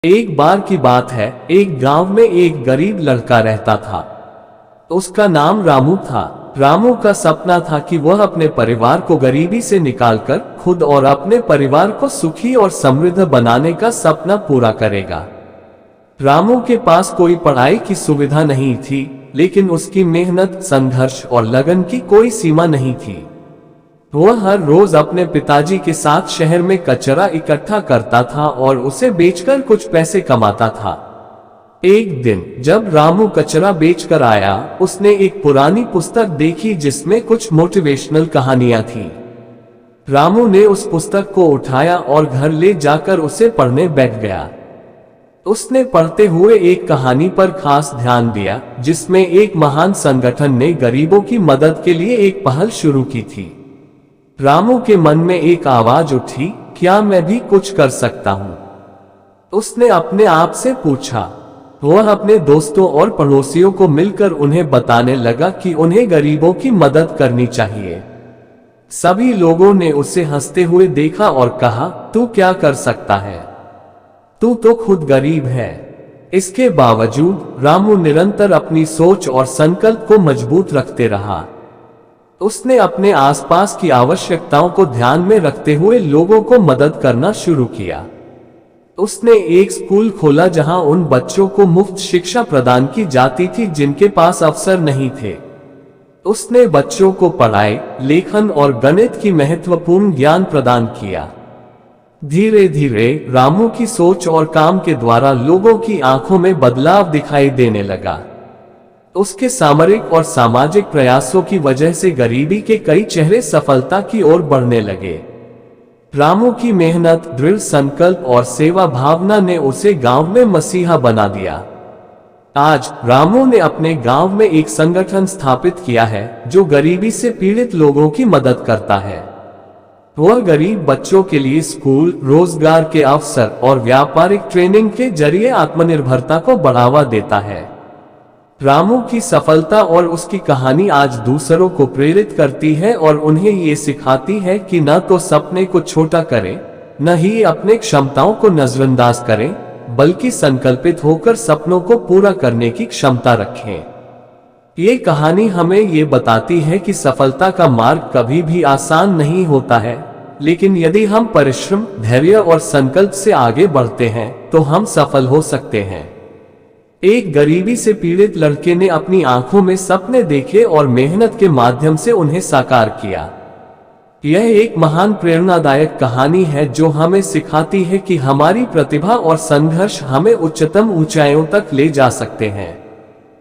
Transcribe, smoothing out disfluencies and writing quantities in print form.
एक बार की बात है, एक गांव में एक गरीब लड़का रहता था। उसका नाम रामू था। रामू का सपना था कि वह अपने परिवार को गरीबी से निकालकर खुद और अपने परिवार को सुखी और समृद्ध बनाने का सपना पूरा करेगा। रामू के पास कोई पढ़ाई की सुविधा नहीं थी, लेकिन उसकी मेहनत, संघर्ष और लगन की कोई सीमा नहीं थी। वह हर रोज अपने पिताजी के साथ शहर में कचरा इकट्ठा करता था और उसे बेचकर कुछ पैसे कमाता था। एक दिन जब रामू कचरा बेचकर आया, उसने एक पुरानी पुस्तक देखी जिसमें कुछ मोटिवेशनल कहानियां थी। रामू ने उस पुस्तक को उठाया और घर ले जाकर उसे पढ़ने बैठ गया। उसने पढ़ते हुए एक कहानी पर खास ध्यान दिया, जिसमें एक महान संगठन ने गरीबों की मदद के लिए एक पहल शुरू की थी। रामू के मन में एक आवाज उठी, क्या मैं भी कुछ कर सकता हूं? उसने अपने आप से पूछा। वह अपने दोस्तों और पड़ोसियों को मिलकर उन्हें बताने लगा कि उन्हें गरीबों की मदद करनी चाहिए। सभी लोगों ने उसे हंसते हुए देखा और कहा, तू क्या कर सकता है? तू तो खुद गरीब है। इसके बावजूद रामू निरंतर अपनी सोच और संकल्प को मजबूत रखते रहा। उसने अपने आसपास की आवश्यकताओं को ध्यान में रखते हुए लोगों को मदद करना शुरू किया। उसने एक स्कूल खोला जहां उन बच्चों को मुफ्त शिक्षा प्रदान की जाती थी जिनके पास अवसर नहीं थे। उसने बच्चों को पढ़ाई, लेखन और गणित की महत्वपूर्ण ज्ञान प्रदान किया। धीरे धीरे रामू की सोच और काम के द्वारा लोगों की आंखों में बदलाव दिखाई देने लगा। उसके सामरिक और सामाजिक प्रयासों की वजह से गरीबी के कई चेहरे सफलता की ओर बढ़ने लगे। रामू की मेहनत, दृढ़ संकल्प और सेवा भावना ने उसे गांव में मसीहा बना दिया। आज रामू ने अपने गांव में एक संगठन स्थापित किया है जो गरीबी से पीड़ित लोगों की मदद करता है। वह गरीब बच्चों के लिए स्कूल, रोजगार के अवसर और व्यापारिक ट्रेनिंग के जरिए आत्मनिर्भरता को बढ़ावा देता है। रामू की सफलता और उसकी कहानी आज दूसरों को प्रेरित करती है और उन्हें ये सिखाती है कि न तो सपने को छोटा करें, न ही अपने क्षमताओं को नजरअंदाज करें, बल्कि संकल्पित होकर सपनों को पूरा करने की क्षमता रखें। ये कहानी हमें ये बताती है कि सफलता का मार्ग कभी भी आसान नहीं होता है, लेकिन यदि हम परिश्रम, धैर्य और संकल्प से आगे बढ़ते हैं तो हम सफल हो सकते हैं। एक गरीबी से पीड़ित लड़के ने अपनी आंखों में सपने देखे और मेहनत के माध्यम से उन्हें साकार किया। यह एक महान प्रेरणादायक कहानी है जो हमें सिखाती है कि हमारी प्रतिभा और संघर्ष हमें उच्चतम ऊंचाइयों तक ले जा सकते हैं।